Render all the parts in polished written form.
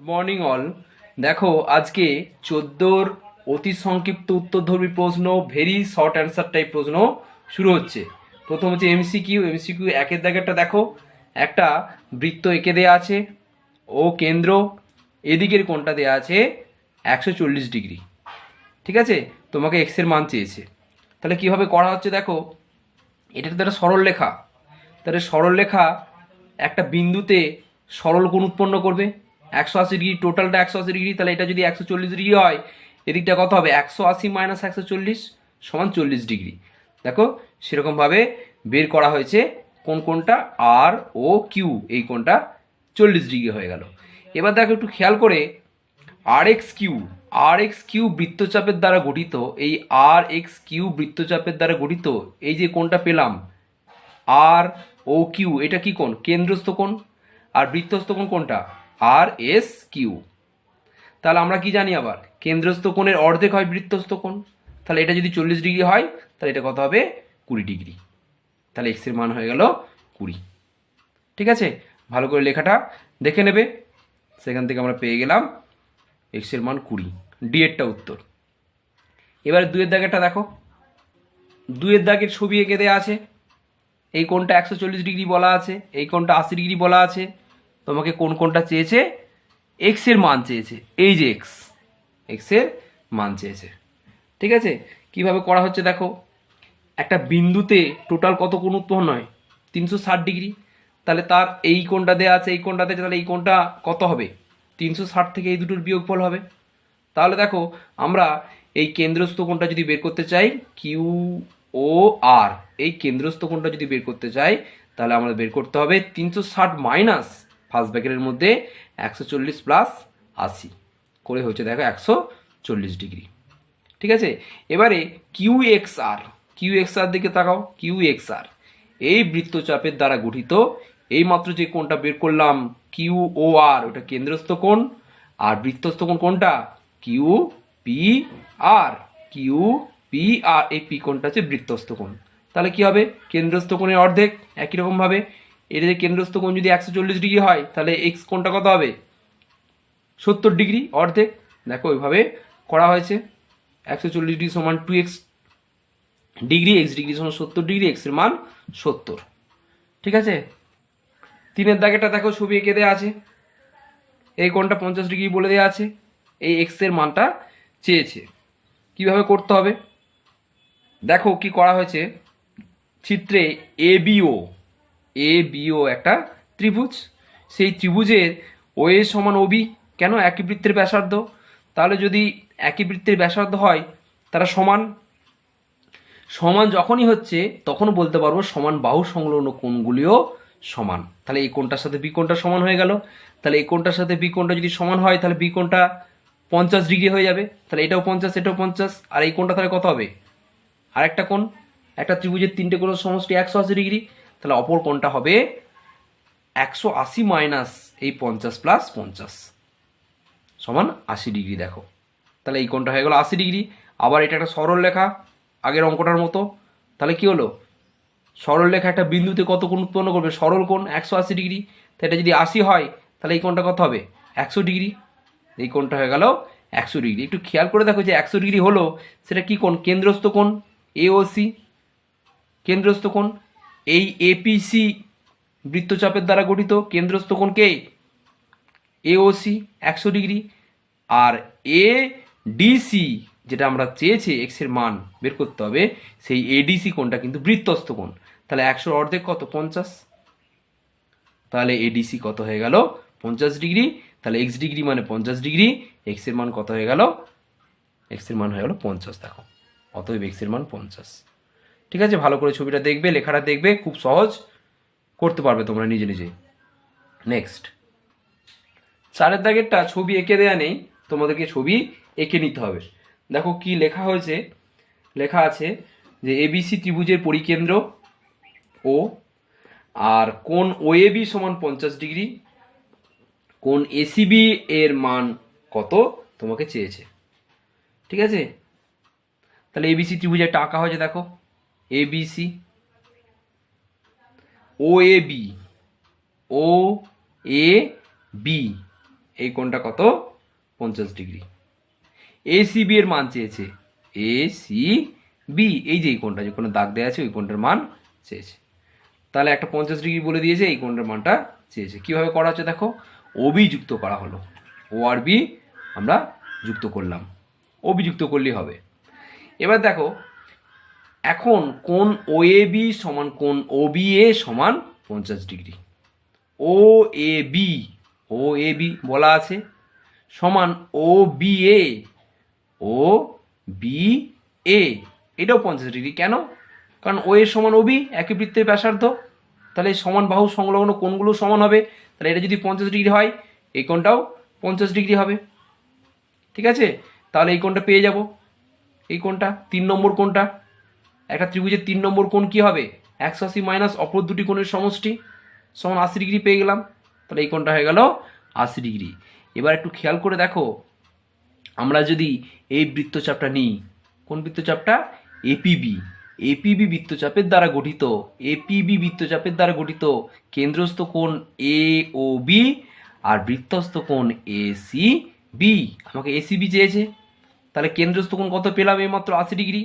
Morning all. দেখো আজকে 14 অতি সংক্ষিপ্ত উত্তরধর্মী প্রশ্ন, ভেরি শর্ট অ্যান্সার টাইপ প্রশ্ন শুরু হচ্ছে। প্রথম হচ্ছে এমসিকিউ। এমসিকিউ একের দাগেরটা দেখো, একটা বৃত্ত এঁকে দেয়া আছে ও কেন্দ্র, এদিকের কোণটা দেয়া আছে 140 ডিগ্রি। ঠিক আছে, তোমাকে এক্স এর মান চেয়েছে। তাহলে কিভাবে করা হচ্ছে দেখো, এটা তো একটা সরল রেখা। তাহলে সরল রেখা একটা বিন্দুতে সরল কোণ উৎপন্ন করবে 180 ডিগ্রি, টোটালটা 180 ডিগ্রি। তাহলে এটা যদি 140 ডিগ্রি হয়, এদিকটা কত হবে? 180 মাইনাস 140 সমান 40 ডিগ্রি। দেখো সেরকমভাবে বের করা হয়েছে কোন কোণটা, আর ও কিউ, এই কোণটা 40 ডিগ্রি হয়ে গেল। এবার দেখো একটু খেয়াল করে, আর এক্স কিউ বৃত্তচাপের দ্বারা গঠিত, এই আর এক্স কিউ বৃত্তচাপের দ্বারা গঠিত এই যে কোণটা পেলাম আর ও কিউ, এটা কি কোণ? কেন্দ্রস্থ কোণ। আর বৃত্তস্থ কোণ কোনটা? আর এস কিউ। তাহলে আমরা কি জানি আবার, কেন্দ্রস্থ কোণের অর্ধেক হয় বৃত্তস্থ কোণ। তাহলে এটা যদি 40 ডিগ্রি হয়, তাহলে এটা কত হবে? 20 ডিগ্রি। তাহলে এক্স এর মান হয়ে গেল 20। ঠিক আছে, ভালো করে লেখাটা দেখে নেবে। সেখান থেকে আমরা পেয়ে গেলাম এক্স এর মান 20। ডি এরটা উত্তর। এবার দুয়ের দাগেরটা দেখো, দুয়ের দাগের ছবি এঁকে দেওয়া আছে। এই কোণটা 140 ডিগ্রি বলা আছে, এই কোণটা 80 ডিগ্রি বলা আছে। তোমাকে কোন কোণটা চেয়েছে? এক্স এর মান চেয়েছে। এই যে এক্স এর মান চেয়েছে। ঠিক আছে, কিভাবে করা হচ্ছে দেখো, একটা বিন্দুতে টোটাল কত কোণ উৎপন্ন হয়? 360 ডিগ্রি। তাহলে তার এই কোণটা দেওয়া আছে, এই কোণটা দেওয়া আছে, তাহলে এই কোণটা কত হবে? 360 থেকে এই দুটোর বিয়োগফল হবে। তাহলে দেখো আমরা এই কেন্দ্রস্থ কোণটা যদি বের করতে চাই, কিউ ও আর, এই কেন্দ্রস্থ কোণটা যদি বের করতে চাই, তাহলে আমাদের বের করতে হবে 360 মাইনাস ফার্স্ট ব্র্যাকেটের মধ্যে 140 প্লাস 80 করে হচ্ছে দেখো 140 ডিগ্রি। ঠিক আছে, এবারে কিউ এক্স আর দিকে তাকাও। কিউ এক্স আর এই বৃত্তচাপের দ্বারা গঠিত এই মাত্র যে কোণটা বের করলাম কিউ ও আর, ওটা কেন্দ্রস্থ কোণ। আর বৃত্তস্থ কোণ কোনটা? Q P R. Q P R, এই পি কোণটা হচ্ছে বৃত্তস্থ কোণ। তাহলে কি হবে? কেন্দ্রস্থ কোণের অর্ধেক। একই রকম ভাবে এটা যে কেন্দ্রস্থ কোণ যদি 140 ডিগ্রি হয়, তাহলে এক্স কোণটা কত হবে? 70 ডিগ্রি, অর্ধেক। দেখো ওইভাবে করা হয়েছে। 140 ডিগ্রি সমান 2x ডিগ্রি, এক্স ডিগ্রি সমান 70 ডিগ্রি, এক্স এর মান 70। ঠিক আছে, তিনের দাগেটা দেখো, ছবি এঁকে দেওয়া আছে। এই কোণটা 50 ডিগ্রি বলে দেওয়া আছে, এই এক্স এর মানটা চেয়েছে। কিভাবে করতে হবে দেখো, কি করা হয়েছে চিত্রে। এ বিও একটা ত্রিভুজ, সেই ত্রিভুজের ও এ সমান ওবি। কেন? একই বৃত্তের ব্যাসার্ধ। তাহলে যদি একই বৃত্তের ব্যাসার্ধ হয়, তারা সমান। সমান যখনই হচ্ছে তখন বলতে পারবো সমান বাহু সংলগ্ন কোণগুলিও সমান। তাহলে এই কোণটার সাথে বি কোণটা সমান হয়ে গেল। তাহলে এই কোণটার সাথে বি কোণটা যদি সমান হয়, তাহলে বি কোণটা 50 ডিগ্রি হয়ে যাবে। তাহলে এটাও 50, এটাও 50, আর এই কোণটা তাহলে কত হবে? আর একটা কোণ, একটা ত্রিভুজের তিনটে কোণের সমষ্টি 180 ডিগ্রি। তাহলে অপর কোণটা হবে 180 মাইনাস এই 50 প্লাস 50 সমান 80 ডিগ্রি। দেখো তাহলে এই কোণটা হয়ে গেল 80 ডিগ্রি। আবার এটা একটা সরল রেখা, আগের অঙ্কটার মতো। তাহলে কি হলো? সরল রেখা একটা বিন্দুতে কত কোণ উৎপন্ন করবে? সরল কোণ 180 ডিগ্রি। তো এটা যদি 80 হয়, তাহলে এই কোণটা কত হবে? 100 ডিগ্রি। এই কোণটা হয়ে গেল 100 ডিগ্রি। একটু খেয়াল করে দেখো, যে 100 ডিগ্রি হলো সেটা কি কোণ? কেন্দ্রস্থ কোণ এওসি, কেন্দ্রস্থ কোণ। এই এপিসি বৃত্তচাপের দ্বারা গঠিত কেন্দ্রস্থ কোণকে এওসি 100 ডিগ্রি। আর এ ডিসি, যেটা আমরা চেয়েছি এক্স এর মান বের করতে হবে, সেই এডিসি কোণটা কিন্তু বৃত্তস্থ কোণ। তাহলে 100 অর্ধেক কত? 50। তাহলে এডিসি কত হয়ে গেল? 50 ডিগ্রি। তাহলে এক্স ডিগ্রি মানে 50 ডিগ্রি, এক্স এর মান কত হয়ে গেল? এক্স এর মান হয়ে গেল 50। দেখো অতএব এক্স এর মান 50। ঠিক আছে, ভালো করে ছবিটা দেখবে, লেখাটা দেখবে, খুব সহজ করতে পারবে তোমরা নিজে নিজে। নেক্সট, চারের দাগেরটা ছবি এঁকে দেয়া নেই, তোমাদেরকে ছবি এঁকে নিতে হবে। দেখো কি লেখা হয়েছে, লেখা আছে যে এবিসি ত্রিভুজের পরিকেন্দ্র ও, আর কোণ ওএবি সমান 50 ডিগ্রি, কোণ এসিবি এর মান কত তোমাকে চেয়েছে। ঠিক আছে, তাহলে এবিসি ত্রিভুজে একটা আঁকা হয়েছে। দেখো ABC, O A B, O A B এই কোণটা কত 50 ডিগ্রি। এসিবি এর মান চেয়েছে, এসিবি এই যে এই কোণটা, যে কোনো দাগ দেওয়া আছে ওই কোণটার মান চেয়েছে। তাহলে একটা 50 ডিগ্রি বলে দিয়েছে, এই কোণটার মানটা চেয়েছে। কিভাবে করা হচ্ছে দেখো, ওবি যুক্ত করা হলো, ও আর বি আমরা যুক্ত করলাম, ওবি যুক্ত করলেই হবে। এবার দেখো এখন কোণ ওএবি সমান কোণ ওবিএ সমান 50 ডিগ্রি। ও এ বি বলা আছে সমান ও বি এ এটাও 50 ডিগ্রি। কেন? কারণ ও এর সমান ওবি, একই বৃত্তের ব্যাসার্ধ, তাহলে সমান বাহু সংলগ্ন কোণগুলো সমান হবে। তাহলে এটা যদি 50 ডিগ্রি হয় এই কোণটাও 50 ডিগ্রি হবে। ঠিক আছে, তাহলে এই কোণটা পেয়ে যাব। এই কোণটা 3 নম্বর কোণটা, একটা ত্রিভুজের 3 নম্বর কোণ কি হবে, 180 মাইনাস অপর দুটি কোণের সমষ্টি সমান 80 ডিগ্রি পেয়ে গেলাম। তাহলে এই কোণটা হয়ে গেল 80 ডিগ্রি। এবার একটু খেয়াল করে দেখো, আমরা যদি এই বৃত্তচাপটা নিই, কোন বৃত্তচাপটা, এপিবি বৃত্তচাপের দ্বারা গঠিত, এপিবি বৃত্তচাপের দ্বারা গঠিত কেন্দ্রস্থ কোণ এ ও বি আর বৃত্তস্থ কোণ এসি বি। আমাকে এসিবি চেয়েছে, তাহলে কেন্দ্রস্থ কোণ কত পেলাম, এই মাত্র 80 ডিগ্রি।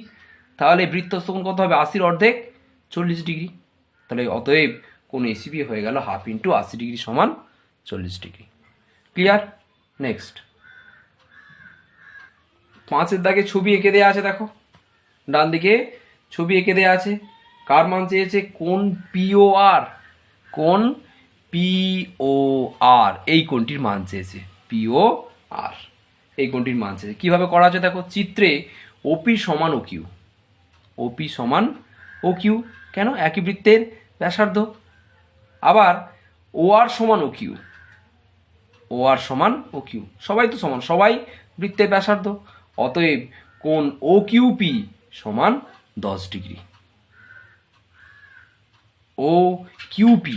তাহলে বৃত্তস্থ কোণ কত হবে, 80 অর্ধেক 40 ডিগ্রি। তাহলে অতএব কোণ এসিবি হয়ে গেল 1/2 × 80 ডিগ্রি সমান 40 ডিগ্রি। ক্লিয়ার? নেক্সট 5-এর দাগে ছবি এঁকে দেওয়া আছে, দেখো ডান দিকে ছবি এঁকে দেওয়া আছে। কার মান চেয়েছে, কোণ পিওআর, কোণ পিওআর এই কোণটির মান চেয়েছে, পিওআর এই কোণটির মান চেয়েছে। কীভাবে করা আছে দেখো, চিত্রে ওপি সমান ও কিউ, ওপি সমান ও কিউ, কেন, একই বৃত্তের ব্যাসার্ধ। আবার ও আর সমান ও কিউ, ও আর সমান ও কিউ, সবাই তো সমান, সবাই বৃত্তের ব্যাসার্ধ। অতএব কোণ ও কিউপি সমান 10 ডিগ্রি। ও কিউপি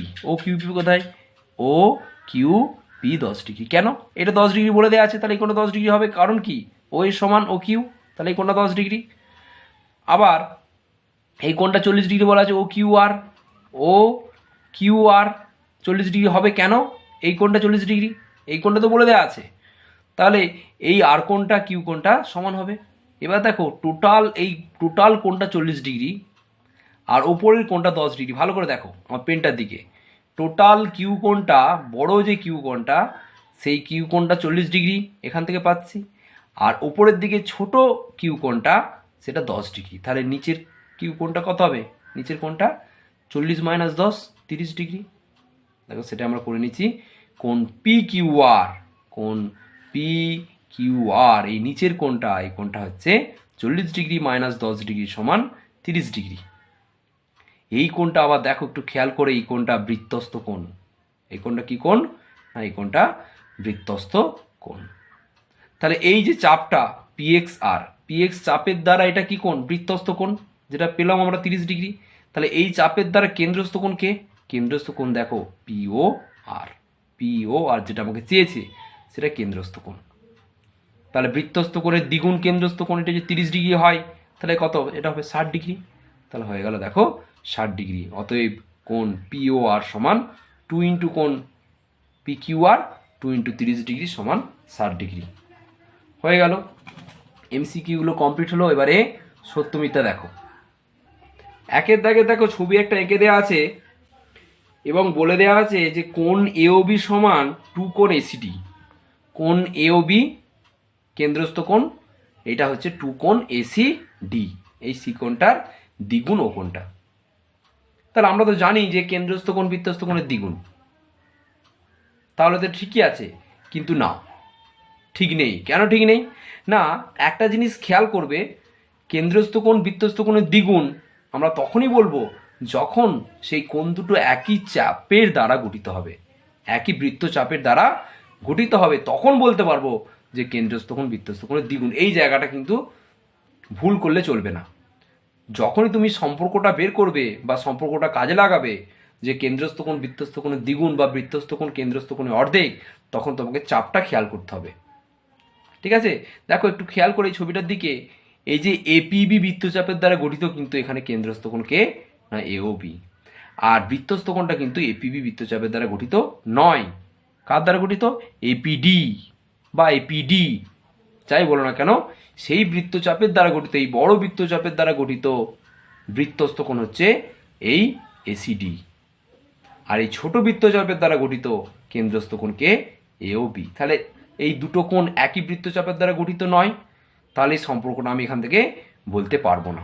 কোথায়, ও কিউপি 10 ডিগ্রি। কেন, এটা 10 ডিগ্রি বলে দেওয়া আছে, তাহলে এই কোণটা 10 ডিগ্রি হবে। কারণ কি, ও এর সমান ও কিউ, তাহলে এই কোণটা 10 ডিগ্রি। আবার এই কোণটা 40 ডিগ্রি বলা আছে, ও কিউ আর 40 ডিগ্রি হবে। কেন, এই কোণটা 40 ডিগ্রি, এই কোণটা তো বলে দেওয়া আছে। তাহলে এই আর কোণটা কিউ কোণটা সমান হবে। এবার দেখো টোটাল কোণটা 40 ডিগ্রি আর ওপরের কোণটা 10 ডিগ্রি। ভালো করে দেখো আমার পেনটার দিকে, টোটাল কিউ কোণটা, বড় যে কিউ কোণটা, সেই কিউ কোণটা 40 ডিগ্রি এখান থেকে পাচ্ছি, আর ওপরের দিকে ছোট কিউ কোণটা সেটা 10 ডিগ্রি। তাহলে নিচের কিউ কোণটা কত হবে, নিচের কোণটা 40 - 10 30 ডিগ্রি। দেখো সেটা আমরা করে নিচ্ছি, কোণ পি কিউ আর এই নিচের কোণটা, এই কোণটা হচ্ছে 40 ডিগ্রি - 10 ডিগ্রি সমান 30 ডিগ্রি। এই কোণটা আবার দেখো একটু খেয়াল করে, এই কোণটা বৃত্তস্থ কোণ। এই কোণটা কি কোণ, না এই কোণটা বৃত্তস্থ কোণ। তাহলে এই যে চাপটা পিএক্স চাপের দ্বারা এটা কি কোণ, বৃত্তস্থ কোণ, যেটা পেলাম আমরা 30 ডিগ্রি। তাহলে এই চাপের দ্বারা কেন্দ্রস্থ কোণ কে, কেন্দ্রস্থ কোণ দেখো পিও আর যেটা আমাকে চেয়েছে সেটা কেন্দ্রস্থ কোণ। তাহলে বৃত্তস্থ কোণের দ্বিগুণ কেন্দ্রস্থ কোণ, এটা যে 30 ডিগ্রি হয় তাহলে কত, এটা হবে 60 ডিগ্রি। তাহলে হয়ে গেল দেখো 60 ডিগ্রি। অতএব কোণ পিওআর সমান 2 × কোণ পিকিউআর 2 × 30 ডিগ্রি সমান 60 ডিগ্রি। হয়ে গেল, এমসিকিউগুলো কমপ্লিট হলো। এবারে সত্য মিথ্যা দেখো। 1-এর দাগে দেখো ছবি একটা এঁকে দেওয়া আছে এবং বলে দেওয়া আছে যে কোণ এওবি সমান 2 কোণ এসিডি। কোণ এওবি কেন্দ্রস্থ কোণ, এটা হচ্ছে 2 কোণ এসিডি, এই সি কোণটার দ্বিগুণ ও কোণটা। তাহলে আমরা তো জানি যে কেন্দ্রস্থ কোণ বৃত্তস্থ কোণের দ্বিগুণ, তাহলে তো ঠিকই আছে। কিন্তু না, ঠিক নেই। কেন ঠিক নেই, না একটা জিনিস খেয়াল করবে, কেন্দ্রস্থ কোণ বৃত্তস্থ কোণের দ্বিগুণ আমরা তখনই বলবো যখন সেই কোণ দুটো একই চাপের দ্বারা গঠিত হবে, একই বৃত্তচাপের দ্বারা গঠিত হবে, তখন বলতে পারবো যে কেন্দ্রস্থ কোণ বৃত্তস্থ কোণের দ্বিগুণ। এই জায়গাটা কিন্তু ভুল করলে চলবে না। যখনই তুমি সম্পর্কটা বের করবে বা সম্পর্কটা কাজে লাগাবে যে কেন্দ্রস্থ কোণ বৃত্তস্থ কোণের দ্বিগুণ বা বৃত্তস্থ কোণ কেন্দ্রস্থ কোণের অর্ধেক, তখন তোমাকে চাপটা খেয়াল করতে হবে। ঠিক আছে, দেখো একটু খেয়াল করে এই ছবিটার দিকে, এই যে এপিবি বৃত্তচাপের দ্বারা গঠিত, কিন্তু এখানে কেন্দ্রস্থ কোণ কে, না এওবি। আর বৃত্তস্থ কোণটা কিন্তু এপিবি বৃত্তচাপের দ্বারা গঠিত নয়। কার দ্বারা গঠিত? এপিডি বা এপিডি যাই বলো না কেন, সেই বৃত্তচাপের দ্বারা গঠিত, এই বড় বৃত্তচাপের দ্বারা গঠিত বৃত্তস্থ কোণ হচ্ছে এই এসিডি। আর এই ছোট বৃত্তচাপের দ্বারা গঠিত কেন্দ্রস্থ কোণকে এওবি। তাহলে এই দুটো কোণ একই বৃত্তচাপের দ্বারা গঠিত নয়, তাহলে এই সম্পর্কটা আমি এখান থেকে বলতে পারবো না।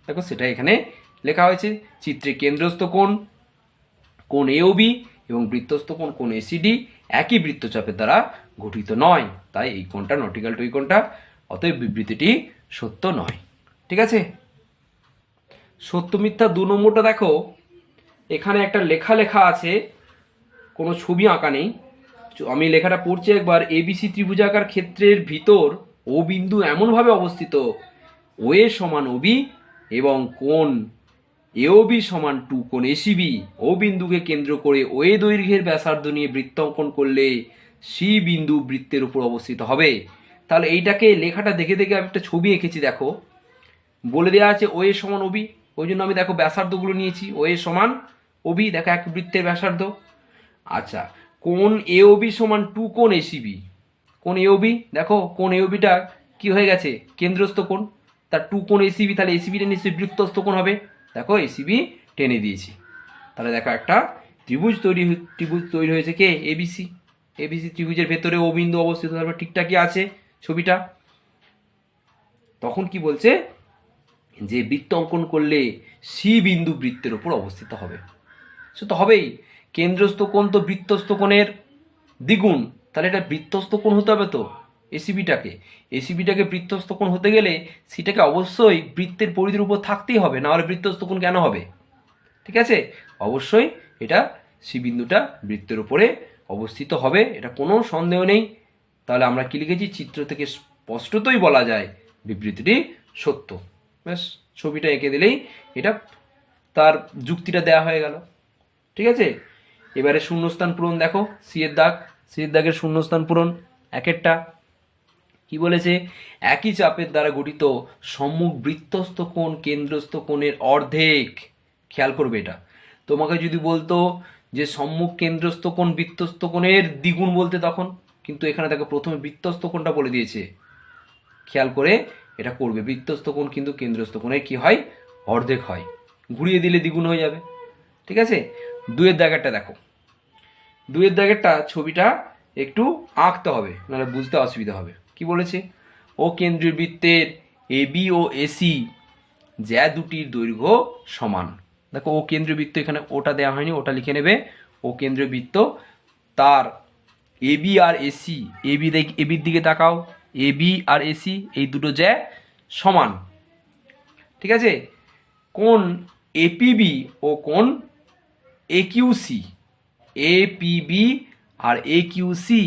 দেখো সেটা এখানে লেখা হয়েছে চিত্রে, কেন্দ্রস্থ কোণ এওবি এবং বৃত্তস্থ কোণ এসিডি একই বৃত্তচাপের দ্বারা গঠিত নয়, তাই এই কোণটা নটিক্যাল টু এই কোণটা, অতএব বিবৃতিটি সত্য নয়। ঠিক আছে, সত্য মিথ্যা 2 নম্বরটা দেখো, এখানে একটা লেখা আছে, কোনো ছবি আঁকা নেই, আমি লেখাটা পড়ছি একবার। এবিসি ত্রিভুজাকার ক্ষেত্রের ভিতর ও বিন্দু এমনভাবে অবস্থিত ওএ সমান ওবি এবং কোণ এওবি সমান 2 কোণ এসিবি ও বিন্দুকে কেন্দ্র করে ওএ দৈর্ঘ্যের ব্যাসার্ধ নিয়ে বৃত্ত অঙ্কন করলে সি বিন্দু বৃত্তের উপর অবস্থিত হবে। তাহলে এইটাকে লেখাটা দেখে দেখে আমি একটা ছবি এঁকেছি। দেখো বলে দেওয়া আছে ওএ সমান ওবি, ওই জন্য আমি দেখো ব্যাসার্ধগুলো নিয়েছি। ওএ সমান ওবি, দেখো এক বৃত্তের ব্যাসার্ধ। আচ্ছা, কোণ এওবি সমান 2 কোণ এসিবি। কোণ এওবি, দেখো কোণ এওবিটা কি হয়ে গেছে? কেন্দ্রস্থ কোণ। তার 2 কোণ এসিবি, তাহলে এসিবিটা নিশ্চয়ই বৃত্তস্থ কোণ হবে। দেখো এসিবি টেনে দিয়েছি, তাহলে দেখো একটা ত্রিভুজ তৈরি হয়েছে। কে? এবিসি। এবিসি ত্রিভুজের ভেতরে ও বিন্দু অবস্থিত, তারপর ঠিকঠাকই আছে ছবিটা। তখন কি বলছে? যে বৃত্ত অঙ্কন করলে সি বিন্দু বৃত্তের উপর অবস্থিত হবে। সে তো হবেই, কেন্দ্রস্থ কোণ তো বৃত্তস্থ কোণের দ্বিগুণ, তাহলে এটা বৃত্তস্থ কোণ হতে হবে। তো এসিবিটাকে বৃত্তস্থ কোণ হতে গেলে সেটাকে অবশ্যই বৃত্তের পরিধির উপর থাকতেই হবে, না হলে বৃত্তস্থ কোণ কেন হবে? ঠিক আছে, অবশ্যই এটা সি বিন্দুটা বৃত্তের উপরে অবস্থিত হবে, এটা কোনো সন্দেহ নেই। তাহলে আমরা কি লিখেছি? চিত্র থেকে স্পষ্টতই বলা যায় বিবৃতিটি সত্য। ব্যাস, ছবিটা এঁকে দিলেই এটা তার যুক্তিটা দেয়া হয়ে গেল। ঠিক আছে, এবারে শূন্যস্থান পূরণ দেখো, সি এর দাগের শূন্যস্থান পূরণ। একেরটা কি বলেছে? একই চাপের দ্বারা গঠিত সম্মুখ বৃত্তস্থ কোণ কেন্দ্রস্থ কোণের অর্ধেক। খেয়াল করবে এটা। তোমাকে যদি বলতো যে সম্মুখ কেন্দ্রস্থ কোণ বৃত্তস্থ কোণের দ্বিগুণ বলতে, তখন কিন্তু এখানে দেখো প্রথমে বৃত্তস্থ কোণটা বলে দিয়েছে। খেয়াল করে এটা করবে, বৃত্তস্থ কোণ কিন্তু কেন্দ্রস্থ কোণের কি হয়? অর্ধেক হয়। ঘুরিয়ে দিলে দ্বিগুণ হয়ে যাবে। ঠিক আছে, 2 দাগেরটা দেখো। 2 দাগেরটা ছবিটা একটু আঁকতে হবে, নাহলে বুঝতে অসুবিধা হবে। কি বলেছে? ও কেন্দ্রীয় বৃত্তের এবি ও এসি যা দুটির দৈর্ঘ্য সমান। দেখো ও কেন্দ্রীয় বৃত্ত, এখানে ওটা দেওয়া হয়নি, ওটা লিখে নেবে। ও কেন্দ্রীয় বৃত্ত, তার এবি আর এসি, এবির দিকে তাকাও, এবি আর এসি এই দুটো জ্যা সমান। ঠিক আছে, কোণ এপিবি ও কোণ একিউসি, এপিবি আর একিউসি,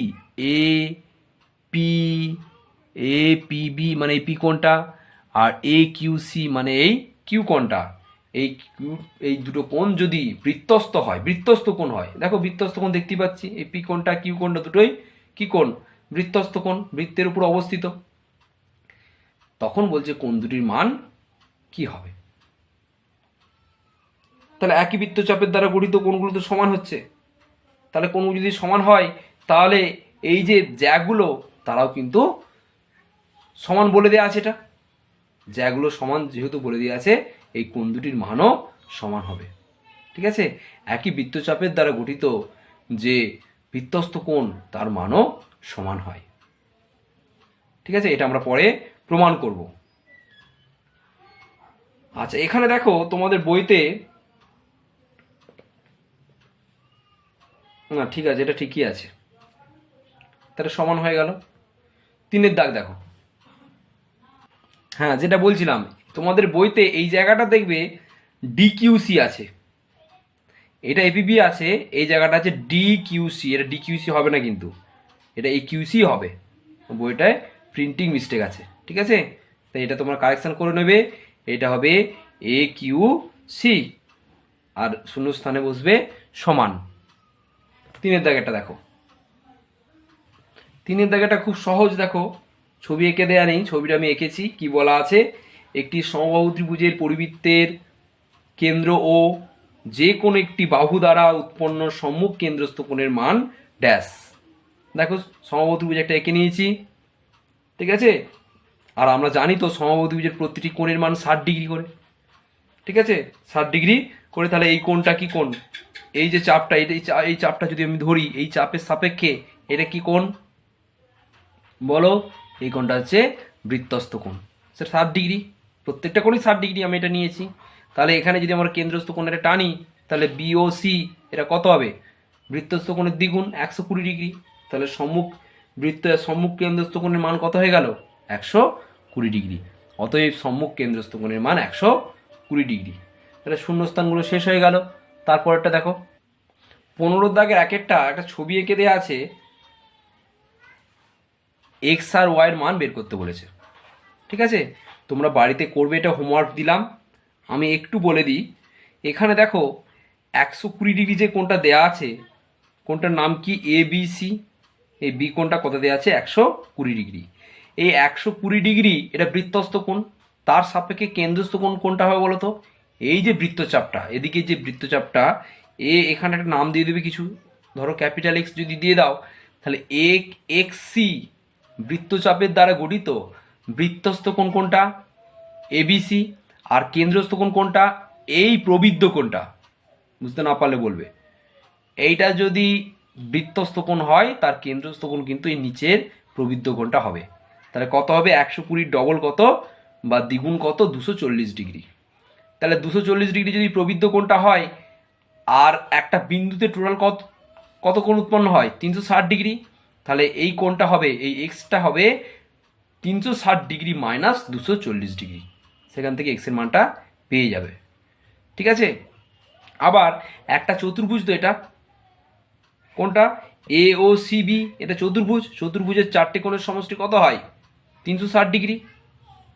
এপিবি মানে এই পি কোণটা, আর একিউসি মানে এই কিউ কোণটা, এই দুটো কোণ যদি বৃত্তস্থ কোণ হয়, দেখো বৃত্তস্থ কোণ দেখতে পাচ্ছি, এই পি কোণটা কিউ কোণটা দুটোই কি কোণ? বৃত্তস্থ কোণ, বৃত্তের উপর অবস্থিত। তখন বলছে কোণ দুটির মান কি হবে? তাহলে একই বৃত্তচাপের দ্বারা গঠিত কোণগুলো তো সমান হচ্ছে, তাহলে কোণগুলো যদি সমান হয় তাহলে এই যে জ্যাগুলো তারাও কিন্তু সমান বলে দেওয়া আছে। এটা জ্যাগুলো সমান যেহেতু বলে দেওয়া আছে, এই কোণ দুটির মানও সমান হবে। ঠিক আছে, একই বৃত্তচাপের দ্বারা গঠিত যে বৃত্তস্থ কোণ তার মানও সমান হয়। ঠিক আছে, এটা আমরা পরে প্রমাণ করব। আচ্ছা, এখানে দেখো তোমাদের বইতে, না ঠিক আছে, এটা ঠিকই আছে, তাহলে সমান হয়ে গেল। 3 দাগ দেখো। হ্যাঁ, যেটা বলছিলাম, তোমাদের বইতে এই জায়গাটা দেখবে ডিকিউসি আছে, এটা এপিবি আছে, এই জায়গাটা আছে ডিকিউসি। এটা ডিকিউসি হবে না, কিন্তু এটা একিউসি হবে। বইটায় প্রিন্টিং মিস্টেক আছে। ঠিক আছে, তাই এটা তোমরা কারেকশন করে নেবে। এটা হবে এ কিউ সি আর শূন্যস্থানে বসবে সমান। 3 দাগেরটা দেখো। 3 দাগেরটা খুব সহজ। দেখো ছবি এঁকে দেয়া নেই, ছবিটা আমি এঁকেছি। কি বলা আছে? একটি সমবাহু ত্রিভুজের পরিবৃত্তের কেন্দ্র ও যে কোনো একটি বাহু দ্বারা উৎপন্ন সম্মুখ কেন্দ্রস্থ কোণের মান ড্যাশ। দেখো সমবাহু ত্রিভুজ একটা এঁকে নিয়েছি, ঠিক আছে। আর আমরা জানি তো সমবাহু ত্রিভুজের প্রতিটি কোণের মান 60 ডিগ্রি করে, ঠিক আছে, 60 ডিগ্রি করে। তাহলে এই কোণটা কি কোণ? এই যে চাপটা, এই চাপটা যদি আমি ধরি, এই চাপের সাপেক্ষে এটা কি কোণ বলো? এই কোণটা হচ্ছে বৃত্তস্থ কোণ, সেটা 60 ডিগ্রি। প্রত্যেকটা কোণই 60 ডিগ্রি আমি এটা নিয়েছি। তাহলে এখানে যদি আমরা কেন্দ্রস্থ কোণ এটা টানি, তাহলে বিওসি এটা কত হবে? বৃত্তস্থ কোণের দ্বিগুণ, 120 ডিগ্রি। তাহলে সম্মুখ কেন্দ্রস্থ কোণের মান কত হয়ে গেল? 120 ডিগ্রি। অতএব সম্মুখ কেন্দ্রস্থ কোণের মান 120 ডিগ্রি। তাহলে শূন্যস্থানগুলো শেষ হয়ে গেল। তারপরটা দেখো, 15 দাগের একটা ছবি এঁকে দেওয়া আছে, এক্স আর ওয়াইয়ের মান বের করতে বলেছে, ঠিক আছে। তোমরা বাড়িতে করবে, এটা হোমওয়ার্ক দিলাম। আমি একটু বলে দিই, এখানে দেখো 120 ডিগ্রি যে কোণটা দেয়া আছে, কোণটার নাম কি? A B C. এই বি কোণটা কত দেওয়া আছে? 120 ডিগ্রি। এই 120 ডিগ্রি এটা বৃত্তস্থ কোণ, তার সাপেক্ষে কেন্দ্রস্থ কোণ কোনটা হবে বলো তো? এই যে বৃত্তচাপটা, এদিকে যে বৃত্তচাপটা, এখানে একটা নাম দিয়ে দেবে কিছু, ধরো ক্যাপিটাল এক্স যদি দিয়ে দাও, তাহলে এক্স সি বৃত্তচাপের দ্বারা গঠিত বৃত্তস্থ কোণ কোনটা? এবিসি। আর কেন্দ্রস্থ কোণ কোনটা? এই প্রবৃদ্ধ কোণটা। বুঝতে না পারলে বলবে। এইটা যদি বৃত্তস্থ কোণ হয়, তার কেন্দ্রস্থ কোণ কিন্তু এই নিচের প্রবৃদ্ধ কোণটা হবে। তাহলে কত হবে? 120 ডবল কত বা দ্বিগুণ কত? 240 ডিগ্রি। তাহলে 240 ডিগ্রি যদি প্রবৃদ্ধ কোণটা হয়, আর একটা বিন্দুতে টোটাল কত কোণ উৎপন্ন হয়? 360 ডিগ্রি। তাহলে এই কোণটা হবে, এই এক্সটা হবে 360 ডিগ্রি মাইনাস 240 ডিগ্রি। সেখান থেকে এক্সের মানটা পেয়ে যাবে, ঠিক আছে। আবার একটা চতুর্ভুজ, তো এটা কোনটা? এ ও সি বি, এটা চতুর্ভুজ। চতুর্ভুজের 4টে কোণের সমষ্টি কত হয়? 360 ডিগ্রি,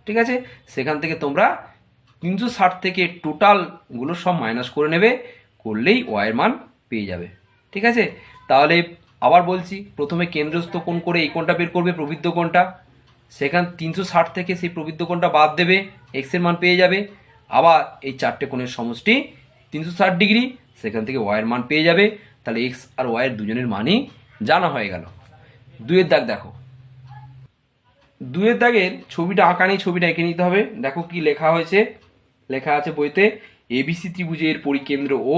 ঠিক আছে। সেখান থেকে তোমরা 360 থেকে টোটালগুলো সব মাইনাস করে নেবে, করলেই ওয়াইয়ের মান পেয়ে যাবে, ঠিক আছে। তাহলে আবার বলছি, প্রথমে কেন্দ্রস্থ কোণ করে এই কোণটা বের করবে, প্রবৃদ্ধ কোণটা। সেখান 360 থেকে সেই প্রবৃদ্ধ কোণটা বাদ দেবে, এক্সের মান পেয়ে যাবে। আবার এই 4টে কোণের সমষ্টি 360 ডিগ্রি, সেখান থেকে ওয়াইয়ের মান পেয়ে যাবে। তাহলে এক্স আর ওয়াইয়ের দুজনের মানই জানা হয়ে গেল। 2-এর দাগ দেখো, 2-এর দাগের ছবিটা আঁকা নেই, ছবিটা এঁকে নিতে হবে। দেখো কি লেখা হয়েছে, লেখা আছে বইতে, এবিসি ত্রিভুজের পরিকেন্দ্র ও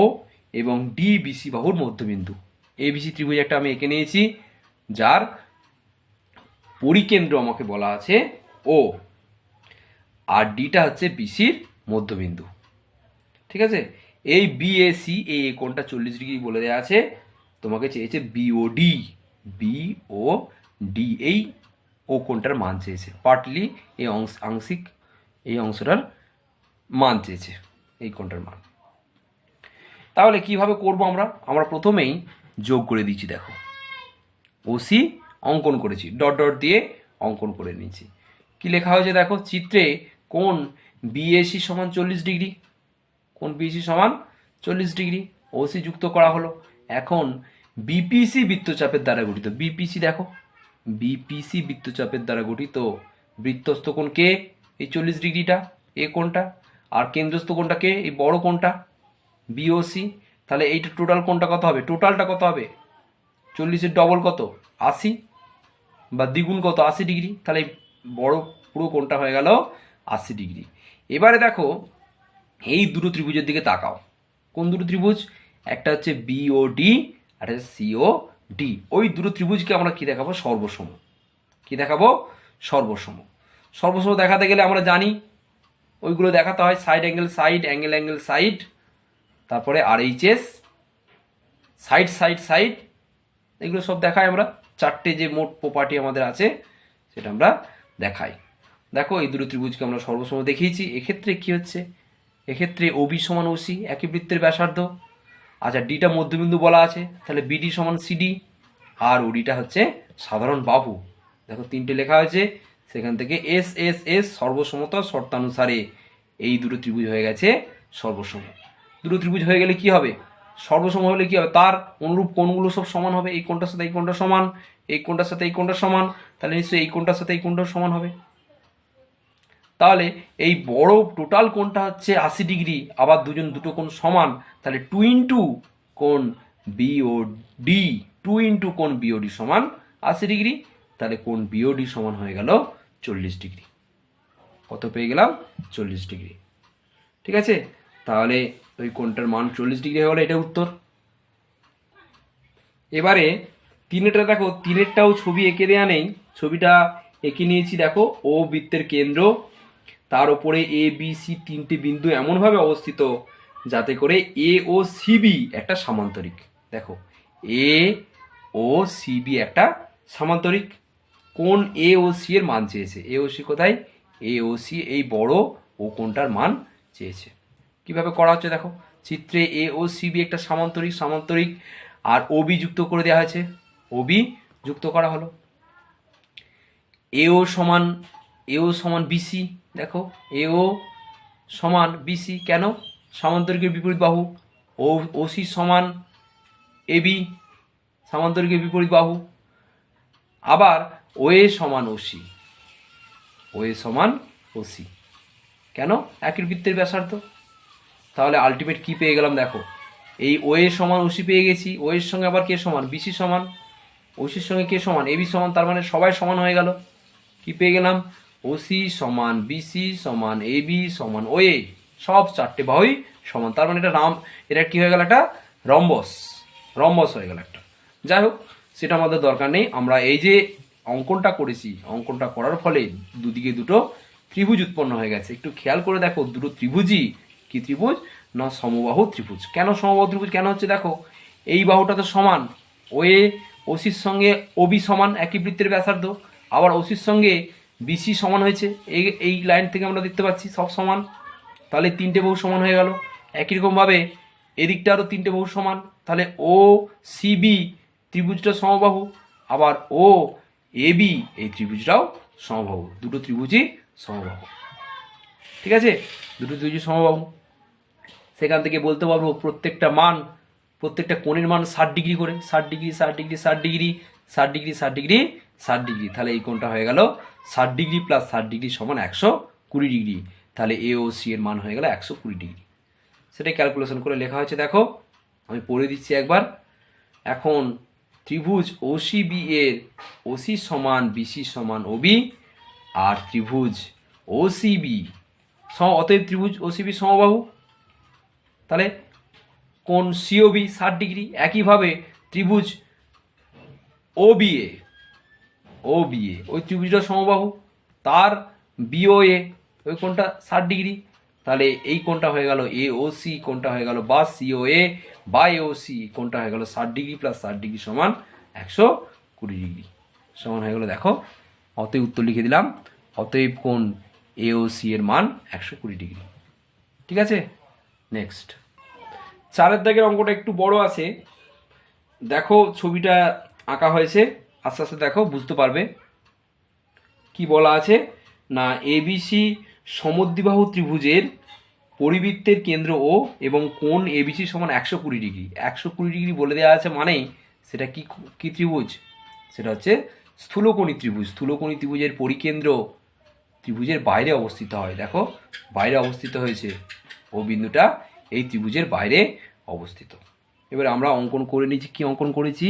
এবং ডিবিসি বাহুর মধ্যবিন্দু। এবিসি ত্রিভুজ একটা আমি এঁকে নিয়েছি, যার পরিকেন্দ্র আমাকে বলা আছে ও, আর ডিটা হচ্ছে বিসির মধ্যবিন্দু, ঠিক আছে। এই বিএসি, এই কোণটা 40 ডিগ্রি বলে দেওয়া আছে, তোমাকে চেয়েছে বিওডি। বিওডি এই ও কোণটার মান চেয়েছে, পার্টলি এই আংশিক এই অংশটার মান চেয়েছে, এই কোণটার মান। তাহলে কিভাবে করব আমরা প্রথমেই যোগ করে দিচ্ছি। দেখো ওসি অঙ্কন করেছি, ডট ডট দিয়ে অঙ্কন করে নিয়েছি। কি লেখা হয়েছে দেখো চিত্রে, কোণ বিএসি সমান 40 ডিগ্রি, কোণ বিএসি সমান 40 ডিগ্রি, ওসি যুক্ত করা হলো। এখন বিপিসি বৃত্তচাপের দ্বারা গঠিত, বিপিসি দেখো, বিপিসি বৃত্তচাপের দ্বারা গঠিত বৃত্তস্থ কোণ কে? এই 40 ডিগ্রিটা, এ কোণটা। আর কেন্দ্রস্থ কোণটা কে? এই বড় কোণটা, বিওসি। তাহলে এইটা টোটাল কোণটা কত হবে? টোটালটা কত হবে? 40-এর ডবল কত? 80 বা দ্বিগুণ কত? 80 ডিগ্রি। তাহলে বড় পুরো কোণটা হয়ে গেল 80 ডিগ্রি। এবারে দেখো এই দুটো ত্রিভুজের দিকে তাকাও। কোন দুটো ত্রিভুজ? একটা হচ্ছে বিওডি আর একটা সিও ডি। ওই দুটো ত্রিভুজকে আমরা কি দেখাবো? সর্বসম। কি দেখাবো? সর্বসম। সর্বসম দেখাতে গেলে আমরা জানি ওইগুলো দেখাতে হয় side angle side, angle angle side, তারপরে আরএইচএস, সাইড সাইড সাইড, এগুলো সব দেখাই আমরা। 4টে যে মোট প্রপার্টি আমাদের আছে সেটা আমরা দেখাই। দেখো এই দুটো ত্রিভুজকে আমরা সর্বসম দেখিয়েছি। এক্ষেত্রে কি হচ্ছে? এক্ষেত্রে ওবি সমান ওসি, একই বৃত্তের ব্যাসার্ধ। আচ্ছা, ডিটা মধ্যবিন্দু বলা আছে, তাহলে বিডি সমান সিডি, আর ওডিটা হচ্ছে সাধারণ বাহু। দেখো 3টে লেখা হয়েছে, সেখান থেকে এস এস এস সর্বসমতা শর্তানুসারে এই দুটো ত্রিভুজ হয়ে গেছে সর্বসম। দুটো ত্রিভুজ হয়ে গেলে কি হবে? সর্বসম হলে কি হবে? তার অনুরূপ কোণগুলো সব সমান হবে। এই কোণটার সাথে এই কোণটা সমান, এই কোণটার সাথে এই কোণটা সমান, তাহলে নিশ্চয়ই এই কোণটার সাথে এই কোণটাও সমান হবে। তাহলে এই বড় টোটাল কোণটা হচ্ছে 80 ডিগ্রি, আবার দুটো কোণ সমান, তাহলে 2 ইন্টু কোণ বিওডি, 2 ইন্টু কোণ বিওডি সমান 80 ডিগ্রি, তাহলে কোণ বিওডি সমান হয়ে গেল 40 ডিগ্রি। কত পেয়ে গেলাম? 40 ডিগ্রি। ঠিক আছে, তাহলে ওই কোণটার মান 40 ডিগ্রি হয়ে গেল, এটা উত্তর। এবারে তিনেরটা দেখো, তিনেরটাও ছবি এঁকে দেওয়া নেই, ছবিটা এঁকে নিয়েছি। দেখো, ও বৃত্তের কেন্দ্র, তার ওপরে এ বি সি তিনটে বিন্দু এমনভাবে অবস্থিত যাতে করে এ ও সিবি একটা সামান্তরিক। দেখো, এ ও সিবি একটা সামান্তরিক। কোণ এ ও সি এর মান চেয়েছে। এ ও সি কোথায়? এ ও সি এই বড় ও কোণটার মান চেয়েছে। কিভাবে করা হচ্ছে দেখো, চিত্রে এ ও সিবি একটা সামান্তরিক, সামান্তরিক আর ওবি যুক্ত করে দেওয়া হয়েছে, ওবি যুক্ত করা হলো। এও সমান বিসি। দেখো, এও সমান বিসি, কেন? সামান্তরিকের বিপরীত বাহু। ও ওসি সমান এবি, সামান্তরিকের বিপরীত বাহু। আবার ওএ সমান ওসি, ওএ সমান ওসি, কেন? একই বৃত্তের ব্যাসার্ধ। তাহলে আলটিমেট কি পেয়ে গেলাম দেখো, এই ওএ সমান ওসি পেয়ে গেছি। ও এর সঙ্গে আবার কে সমান? বিসি সমান। ওসির সঙ্গে কে সমান? এবি সমান। তার মানে সবাই সমান হয়ে গেল। কি পেয়ে গেলাম? ওসি সমান বিসি সমান এবি সমান ওএ, সব চারটে বাহুই সমান। তার মানে এটা কি হয়ে গেল? একটা রম্বস হয়ে গেল একটা। যাই হোক, সেটা আমাদের দরকার নেই। আমরা এই যে অঙ্কনটা করেছি, অঙ্কনটা করার ফলে দুদিকে দুটো ত্রিভুজ উৎপন্ন হয়ে গেছে। একটু খেয়াল করে দেখো, দুটো ত্রিভুজই কি ত্রিভুজ? না, সমবাহু ত্রিভুজ। কেন সমবাহু ত্রিভুজ কেন হচ্ছে দেখো, এই বাহুটা তো সমান, ওএ ওসির সঙ্গে ওবি সমান, একই বৃত্তের ব্যাসার্ধ। আবার ওসির সঙ্গে বিসি সমান হয়েছে, এই লাইন থেকে আমরা দেখতে পাচ্ছি সব সমান। তাহলে তিনটে বাহু সমান হয়ে গেল। একই রকমভাবে এদিকটা আরও তিনটে বাহু সমান। তাহলে ও সিবি ত্রিভুজটা সমবাহু, আবার ও এবি এই ত্রিভুজটাও সমবাহু। দুটো ত্রিভুজই সমবাহু। ঠিক আছে, দুটো ত্রিভুজই সমবাহু। সেখান থেকে বলতে পারবো প্রত্যেকটা কোণের মান 60 ডিগ্রি করে, 60 degree 60 degree 60 degree 60 degree 60 degree 60 degree. তাহলে এই কোণটা হয়ে গেল 60 ডিগ্রি প্লাস 60 ডিগ্রি সমান 120 ডিগ্রি। তাহলে এ ও সি এর মান হয়ে গেল 120 ডিগ্রি। সেটাই ক্যালকুলেশন করে লেখা হয়েছে। দেখো, আমি পড়ে দিচ্ছি একবার। এখন ত্রিভুজ ওসিবি এর ওসি সমান বিসি সমান ওবি, আর ত্রিভুজ ওসিবি অতএব ত্রিভুজ ওসিবি সমবাহু। তাহলে কোণ সিওবি 60 ডিগ্রি। একইভাবে ত্রিভুজ ওবিএ ওই ত্রিভুজটা সমবাহু, তার বিওএ ওই কোণটা 60 ডিগ্রি। তাহলে এই কোণটা হয়ে গেল এ ও সি, কোণটা হয়ে গেল বা সিওএ বা এ ও সি, কোণটা হয়ে গেল 60 ডিগ্রি প্লাস 60 ডিগ্রি সমান 120 ডিগ্রি সমান হয়ে গেল। দেখো, অতএব উত্তর লিখে দিলাম। অতএব কোণ এ ও সি এর মান 120 ডিগ্রি। ঠিক আছে, নেক্সট 4 দাগের অঙ্কটা একটু বড় আছে। দেখো, ছবিটা আঁকা হয়েছে, আস্তে আস্তে দেখো বুঝতে পারবে। কি বলা আছে না, এবিসি সমদ্বিবাহু ত্রিভুজের পরিবৃত্তের কেন্দ্র ও এবং কোণ এবিসি সমান 120 ডিগ্রি। 120 ডিগ্রি বলে দেওয়া আছে মানেই সেটা কি ত্রিভুজ? সেটা হচ্ছে স্থূলকোণী ত্রিভুজ। স্থূলকোণী ত্রিভুজের পরিকেন্দ্র ত্রিভুজের বাইরে অবস্থিত হয়। দেখো, বাইরে অবস্থিত হয়েছে, ও বিন্দুটা এই ত্রিভুজের বাইরে অবস্থিত। এবার আমরা অঙ্কন করে নিয়েছি। কি অঙ্কন করেছি?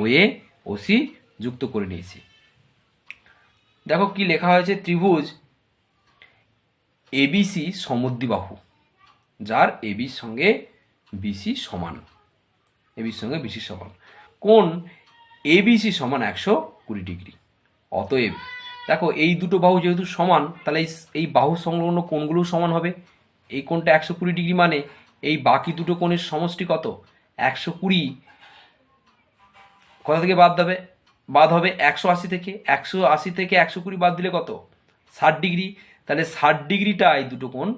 ওএ ওসি যুক্ত করে নিয়েছি। দেখো কি লেখা হয়েছে, ত্রিভুজ এবিসি সমদ্বিবাহু, যার এবির সঙ্গে বিসি সমান, কোণ এবিসি সমান 120 ডিগ্রি। অতএব দেখো, এই দুটো বাহু যেহেতু সমান, তাহলে এই বাহু সংলগ্ন কোণগুলো সমান হবে। এই কোণটা 120 ডিগ্রি মানে এই বাকি দুটো কোণের সমষ্টি কত? 120 কোথা থেকে বাদ হবে 180 থেকে। 180 থেকে 120 বাদ দিলে কত? 60 ডিগ্রি। তাহলে 60 ডিগ্রিটা এই দুটো কোণ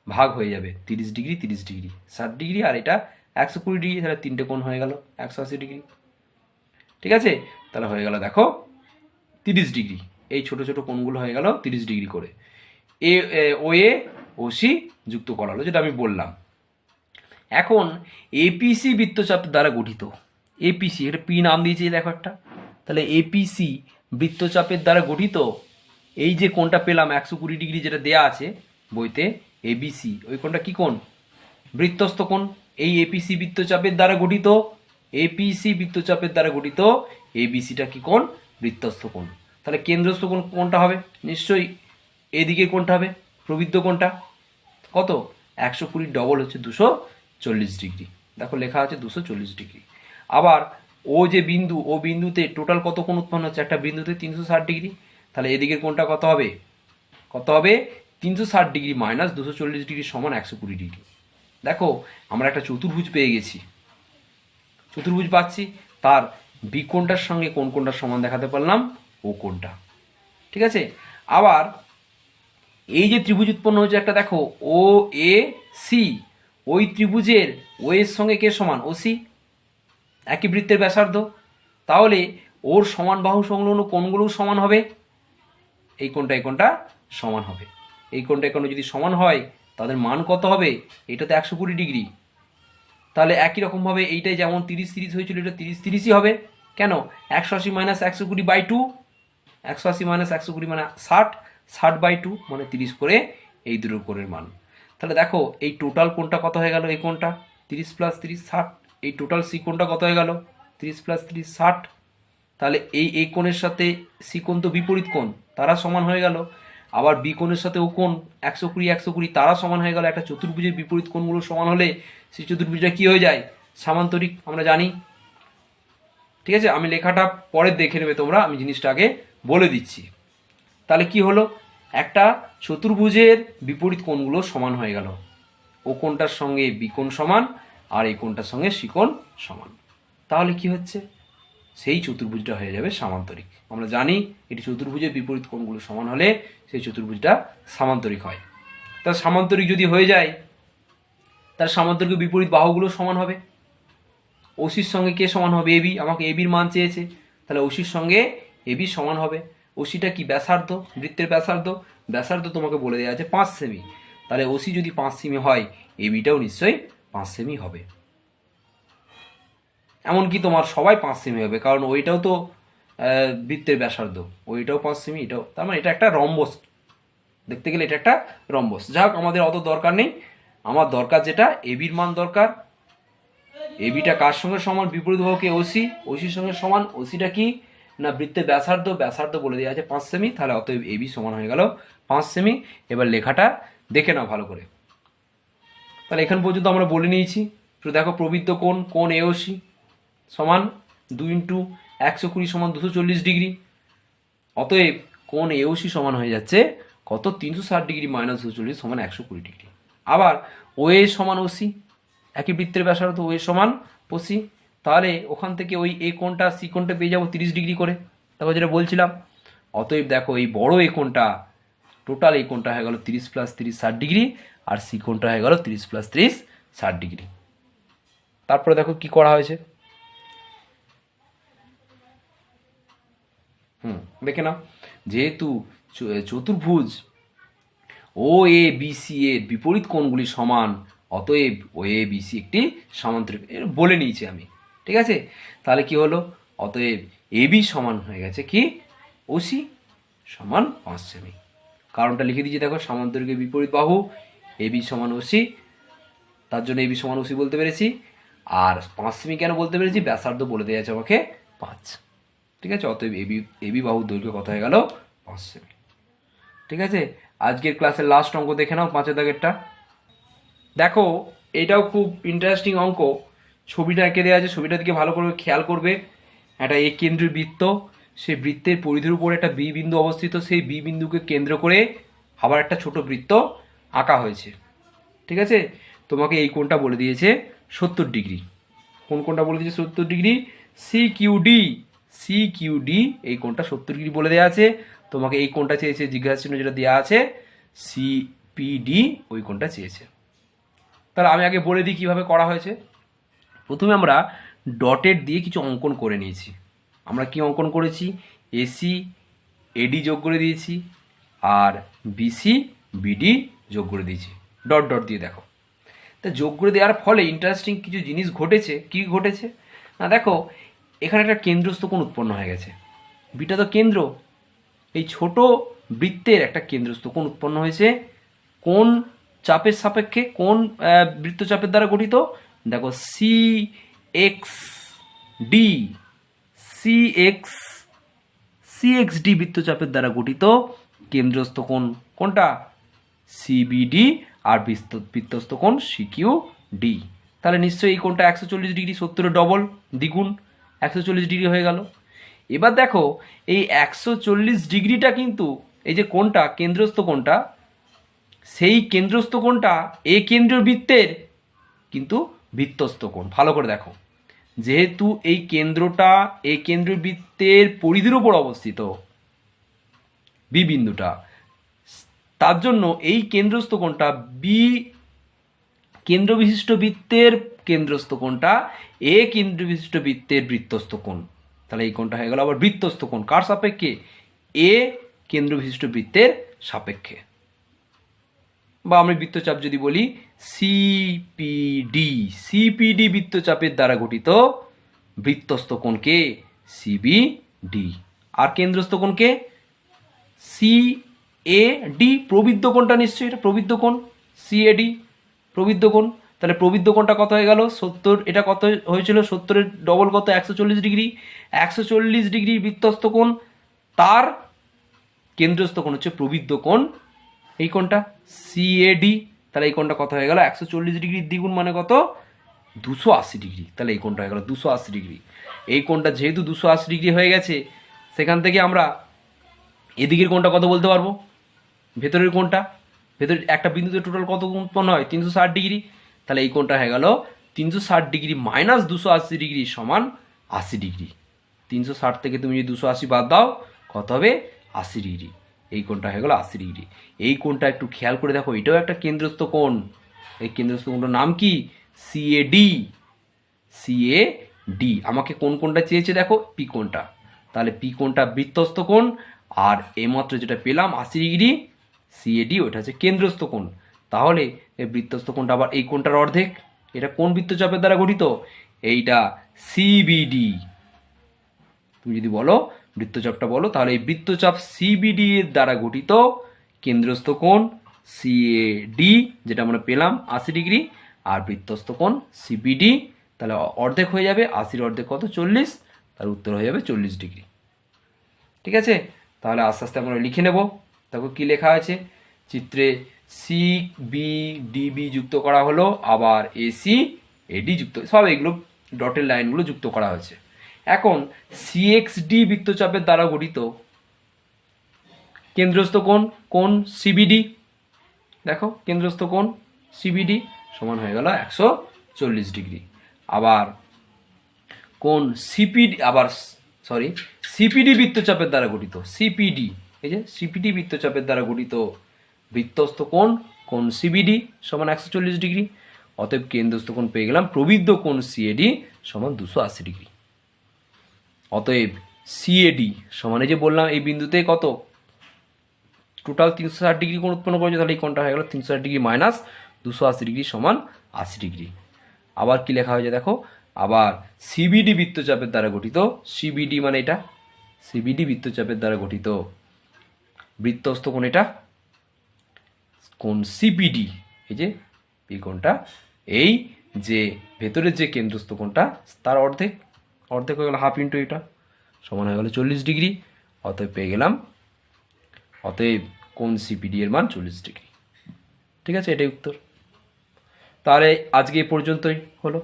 ভাগ হয়ে যাবে, 30 ডিগ্রি 30 ডিগ্রি, 60 ডিগ্রি আর এটা 120 ডিগ্রি। তাহলে তিনটে কোণ হয়ে গেল 180 ডিগ্রি। ঠিক আছে, তাহলে হয়ে গেল দেখো 30 ডিগ্রি। এই ছোট ছোট কোণগুলো হয়ে গেল 30 ডিগ্রি করে। ওএ ওসি যুক্ত করা হলো, যেটা আমি বললাম। এখন এপিসি বৃত্তচাপ দ্বারা গঠিত, এপিসি এটা পি নাম দিয়েছি দেখো একটা। তাহলে এপিসি বৃত্তচাপের দ্বারা গঠিত এই যে কোণটা পেলাম 120 ডিগ্রি, যেটা দেয়া আছে বইতে, এবিসি, ওই কোণটা কি কোণ? বৃত্তস্থ কোণ। এই এপিসি বৃত্তচাপের দ্বারা গঠিত এপিসি বৃত্তচাপের দ্বারা গঠিত এবিসিটা কি কোণ? বৃত্তস্থ কোণ। তাহলে কেন্দ্রস্থ কোণ কোনটা হবে? নিশ্চয়ই এদিকে কোনটা হবে? প্রবৃদ্ধ কোণটা। কত? 120 ডবল হচ্ছে 240 ডিগ্রি। দেখো লেখা আছে 240 ডিগ্রি। আবার ও যে বিন্দু, ও বিন্দুতে টোটাল কত কোণ উৎপন্ন হচ্ছে? একটা বিন্দুতে 360 ডিগ্রি। তাহলে এদিকের কোণটা কত হবে? কত হবে? 360 ডিগ্রি মাইনাস 240 ডিগ্রি সমান 120 ডিগ্রি। দেখো আমরা একটা চতুর্ভুজ পেয়ে গেছি। চতুর্ভুজ পাচ্ছি, তার বিকোণটার সঙ্গে কোন কোণটার সমান দেখাতে পারলাম? ও কোণটা। ঠিক আছে। আবার এই যে ত্রিভুজ উৎপন্ন হয়েছে একটা, দেখো ও এ সি, ওই ত্রিভুজের ও এর সঙ্গে কে সমান? ও সি, একই বৃত্তের ব্যাসার্ধ। তাহলে ওর সমান বাহু সংলগ্ন কোণগুলোও সমান হবে। এই কোণটা এই কোণটা সমান হবে। এই কোণটা এই কোণ যদি সমান হয় তাদের মান কত হবে? এটা তো 120 ডিগ্রি। তাহলে একই রকমভাবে এইটাই যেমন 30-30 হয়েছিল, এটা 30-30ই হবে। কেন? 180 মাইনাস 120 বাই 2, 180 মাইনাস 120 মানে 60, 60 বাই 2 মানে 30 করে এই দুটো কোণের মান। তাহলে দেখো এই টোটাল কোণটা কত হয়ে গেল? এই কোণটা 30 প্লাস 30 60। এই টোটাল সি কোণটা কত হয়ে গেল? 30 প্লাস 30 60। তাহলে এই কোণের সাথে সি কোণ তো বিপরীত কোণ, তারা সমান হয়ে গেল। আবার বি কোণের সাথে ও কোণ 120 120 তারা সমান হয়ে গেল। একটা চতুর্ভুজের বিপরীত কোণগুলো সমান হলে সেই চতুর্ভুজটা কি হয়ে যায়? সামান্তরিক, আমরা জানি। ঠিক আছে, আমি লেখাটা পরে দেখে নেবে তোমরা, আমি জিনিসটা আগে বলে দিচ্ছি। তাহলে কি হলো? একটা চতুর্ভুজের বিপরীত কোণগুলো সমান হয়ে গেল। ও কোণটার সঙ্গে বি কোণ সমান, আর এই কোণটার সঙ্গে সি কোণ সমান। তাহলে কি হচ্ছে? সেই চতুর্ভুজটা হয়ে যাবে সামান্তরিক। আমরা জানি এটি চতুর্ভুজের বিপরীত কোণগুলো সমান হলে সেই চতুর্ভুজটা সামান্তরিক হয়। তার সামান্তরিক যদি হয়ে যায়, তার সামান্তরিক বিপরীত বাহুগুলো সমান হবে। ওসির সঙ্গে কে সমান হবে? এবি। আমাকে এবির মান চেয়েছে, তাহলে ওসির সঙ্গে এবি সমান হবে। ওসিটা কি? ব্যাসার্ধ, বৃত্তের ব্যাসার্ধ। ব্যাসার্ধ তোমাকে বলে দেওয়া আছে 5 সেমি। তাহলে ওসি যদি 5 সেমি হয়, এবিটাও নিশ্চয়ই 5 সেমি হবে। এমনকি তোমার সবাই 5 সেমি হবে, কারণ ওইটাও তো বৃত্তের ব্যাসার্ধ, ওইটাও 5 সেমি, এটাও। তার মানে এটা একটা রম্বস, দেখতে গেলে এটা একটা রম্বস। যাই হোক, আমাদের অত দরকার নেই। আমার দরকার যেটা, এবির মান দরকার। এবিটা কার সঙ্গে সমান? বিপরীত বাহুকে ওসি, ওসির সঙ্গে সমান। ওসিটা কি না? বৃত্তের ব্যাসার্ধ, ব্যাসার্ধ বলে দেওয়া আছে 5 সেমি। তাহলে অতএব এবি সমান হয়ে গেল 5 সেমি। এবার লেখাটা দেখে নাও ভালো করে। তাহলে এখান পর্যন্ত আমরা বলে নিয়েছি। তো দেখো প্রবৃত্ত কোণ, কোণ এওসি সমান 2 ইন্টু 120 সমান 240 ডিগ্রি। অতএব কোণ এওসি সমান হয়ে যাচ্ছে কত? 360 ডিগ্রি মাইনাস 240 সমান 120 ডিগ্রি। আবার ও এ সমান ওসি, একই বৃত্তের ব্যাসার্ধ, ও এ সমান ওসি। তাহলে ওখান থেকে ওই এ কোণটা সি কোণটা পেয়ে যাবো 30 ডিগ্রি করে। দেখো যেটা বলছিলাম। অতএব দেখো এই বড় এ কোণটা, টোটাল এই কোণটা হয়ে গেল 30 প্লাস 30 60 ডিগ্রি, আর সি কোণটা হয়ে গেল 30 প্লাস 30 60 ডিগ্রি। তারপরে দেখো কি করা হয়েছে, দেখে নাও। যেহেতু চতুর্ভুজ ও এ বি সি এর বিপরীত কোণগুলি সমান, অতএব ও এ বি সি একটি সামান্তরিক, বলে নিয়েছি আমি। ঠিক আছে, তাহলে কি হলো? অতএব এ বি সমান হয়ে গেছে কি? ওসি সমান 5 সেমি। কারণটা লিখে দিয়েছি দেখো, সামান্তরিকের বিপরীত বাহু এ বি সমান ওসি, তার জন্য এ বি সমান ওসি বলতে পেরেছি। আর 5 সেমি কেন বলতে পেরেছি? ব্যাসার্ধ বলে দেওয়া আছে আমাকে 5। ঠিক আছে, অতএব এবি বাহুর দৈর্ঘ্য কত হয়ে গেল? 5 সেমি। ঠিক আছে, আজকের ক্লাসের লাস্ট অঙ্ক দেখে নাও, 5 দাগেরটা। দেখো এটাও খুব ইন্টারেস্টিং অঙ্ক। ছবিটা এঁকে দেওয়া আছে, ছবিটা দিকে ভালো করে খেয়াল করবে। একটা এ কেন্দ্রের বৃত্ত, সেই বৃত্তের পরিধির উপর একটা বি বিন্দু অবস্থিত। সেই বি বিন্দুকে কেন্দ্র করে আবার একটা ছোট বৃত্ত আঁকা হয়েছে। ঠিক আছে, তোমাকে এই কোণটা বলে দিয়েছে 70 ডিগ্রি। কোন কোণটা বলে দিয়েছে 70 ডিগ্রি? সিকিউডি, সিকিউডি এই কোণটা 70 ডিগ্রি বলে দেওয়া আছে। তোমাকে এই কোণটা চেয়েছে, জিজ্ঞাসা চিহ্ন যেটা দেওয়া আছে সিপিডি, ওই কোণটা চেয়েছে। তাহলে আমি আগে বলে দিই কীভাবে করা হয়েছে। প্রথমে আমরা ডটেড দিয়ে কিছু অঙ্কন করে নিয়েছি। আমরা কি অঙ্কন করেছি? এসি এডি যোগ করে দিয়েছি, আর বিসি বিডি যোগ করে দিয়েছি ডট ডট দিয়ে। দেখো, তা যোগ করে দেওয়ার ফলে ইন্টারেস্টিং কিছু জিনিস ঘটেছে। কি ঘটেছে না, দেখো এখানে একটা কেন্দ্রস্থ কোণ উৎপন্ন হয়ে গেছে। বিটা তো কেন্দ্র, এই ছোট বৃত্তের একটা কেন্দ্রস্থ কোণ উৎপন্ন হয়েছে। কোন চাপের সাপেক্ষে? কোন বৃত্তচাপের দ্বারা গঠিত? দেখো সি এক্স ডি সিএক্সডি বৃত্তচাপের দ্বারা গঠিত কেন্দ্রস্থ কোণ কোনটা? সিবিডি। আর বৃত্তস্থ কোণ সিকিউডি। তাহলে নিশ্চয়ই এই কোণটা 140 ডিগ্রি, 70-এর ডবল, দ্বিগুণ 140 ডিগ্রি হয়ে গেল। এবার দেখো এই 140 ডিগ্রিটা কিন্তু এই যে কোণটা, কেন্দ্রস্থ কোণটা, সেই কেন্দ্রস্থ কোণটা এ কেন্দ্রীয় বৃত্তের কিন্তু বৃত্তস্থ কোণ। ভালো করে দেখো, যেহেতু এই কেন্দ্রটা এ কেন্দ্রীয় বৃত্তের পরিধির উপর অবস্থিত, বি বিন্দুটা, তার জন্য এই কেন্দ্রস্থ কোণটা বি কেন্দ্রবিশিষ্ট বৃত্তের কেন্দ্রস্থ কোণটা এ কেন্দ্রবিশিষ্ট বৃত্তের বৃত্তস্থ কোণ। তাহলে এই কোণটা হয়ে গেল আবার বৃত্তস্থ কোণ। কার সাপেক্ষে? এ কেন্দ্রবিশিষ্ট বৃত্তের সাপেক্ষে। বা আমি বৃত্তচাপ যদি বলি সিপিডি বৃত্তচাপের দ্বারা গঠিত বৃত্তস্থ কোণকে সিবিডি। আর কেন্দ্রস্থ কোণকে সিএডি। প্রবৃদ্ধ কোণটা নিশ্চয়ই এটা প্রবৃদ্ধ কোণ, সিএডি প্রবৃদ্ধ কোণ। তাহলে প্রবৃদ্ধ কোণটা কত হয়ে গেল? 70। এটা কত হয়েছিল? 70-এর ডবল কত? 140 ডিগ্রি। 140 ডিগ্রি বৃত্তস্থ কোণ, তার কেন্দ্রস্থ কোণ হচ্ছে প্রবৃদ্ধ কোণ, এই কোণটা সিএডি। তাহলে এই কোণটা কত হয়ে গেল? 140 ডিগ্রির দ্বিগুণ মানে কত? 280 ডিগ্রি। তাহলে এই কোণটা হয়ে গেল 280 ডিগ্রি। এই কোণটা যেহেতু 280 ডিগ্রি হয়ে গেছে, সেখান থেকে আমরা এদিকের কোণটা কত বলতে পারবো? ভেতরের কোণটা, ভেতরের একটা বিন্দুতে টোটাল কত উৎপন্ন হয়? 360 ডিগ্রি। তাহলে এই কোণটা হয়ে গেল 360 ডিগ্রি মাইনাস 280 ডিগ্রি সমান 80 ডিগ্রি। 360 থেকে তুমি যদি 280 বাদ দাও, কত হবে? 80 ডিগ্রি। এই কোণটা হয়ে গেল 80 ডিগ্রি। এই কোণটা একটু খেয়াল করে দেখো, এটাও একটা কেন্দ্রস্থ কোণ। এই কেন্দ্রস্থ কোণটার নাম কি? সিএডি। সিএডি। আমাকে কোন কোণটা চেয়েছে দেখো? পি কোণটা। তাহলে পি কোণটা বৃত্তস্থ কোণ, আর এইমাত্র যেটা পেলাম 80 ডিগ্রি সিএডি, ওটা হচ্ছে কেন্দ্রস্থ কোণ। তাহলে এই বৃত্তস্থ কোণটা আবার এই কোণটার অর্ধেক। এটা কোন বৃত্তচাপের দ্বারা গঠিত? এইটা সিবিডি। তুমি যদি বলো বৃত্তচাপটা বলো, তাহলে এই বৃত্তচাপ সিবিডি এর দ্বারা গঠিত কেন্দ্রস্থ কোণ সিএডি, যেটা আমরা পেলাম 80 ডিগ্রি, আর বৃত্তস্থ কোণ সিবিডি। তাহলে অর্ধেক হয়ে যাবে, 80-র অর্ধেক কত? 40। তার উত্তর হয়ে যাবে 40 ডিগ্রি। ঠিক আছে, তাহলে আস্তে আস্তে আমরা লিখে নেব। দেখো কি লেখা আছে চিত্রে, সি বি ডিবি যুক্ত করা হলো, আবার এসি এডি যুক্ত, সব এগুলো ডটের লাইনগুলো যুক্ত করা হয়েছে। এখন সিএক্সডি বৃত্তচাপের দ্বারা গঠিত কেন্দ্রস্থ কোণ কোণ সিবিডি। দেখো কেন্দ্রস্থ কোণ সিবিডি সমান হয়ে গেল 140 ডিগ্রি। আবার কোণ সিপিডি, সিপিডি বৃত্তচাপের দ্বারা গঠিত, সিপিডি, এই যে সিপিডি বৃত্তচাপের দ্বারা গঠিত বৃত্তস্থ কোণ কোণ সিবিডি সমান 140 ডিগ্রি। অতএব কেন্দ্রস্থ কোণ পেয়ে গেলাম প্রবৃদ্ধ কোণ সিএডি সমান 280 ডিগ্রি। অতএব সিএডি সমান, এই যে বললাম এই বিন্দুতে কত টোটাল 360 ডিগ্রি কোণ উৎপন্ন করেছে, তাহলে এই কোণটা হয়ে গেল 360 ডিগ্রি মাইনাস 280 ডিগ্রি সমান 80 ডিগ্রি। আবার কি লেখা হয়েছে দেখো, আবার সিবিডি বৃত্তচাপের দ্বারা গঠিত, সিবিডি মানে এটা, সিবিডি বৃত্তচাপের দ্বারা গঠিত বৃত্তস্থ কোণ, এটা কোণ সিপিডি, এই যে এই কোণটা, এই যে ভেতরের যে কেন্দ্রস্থ কোণটা তার অর্ধেক, অর্ধেক হয়ে গেল হাফ ইন্টু এটা, সমান হয়ে গেল 40 ডিগ্রি। অতএব পেয়ে গেলাম, অতএব কোণ সিপিডি এর মান 40 ডিগ্রি। ঠিক আছে, এটাই উত্তর। তাহলে আজকে এই পর্যন্তই হলো।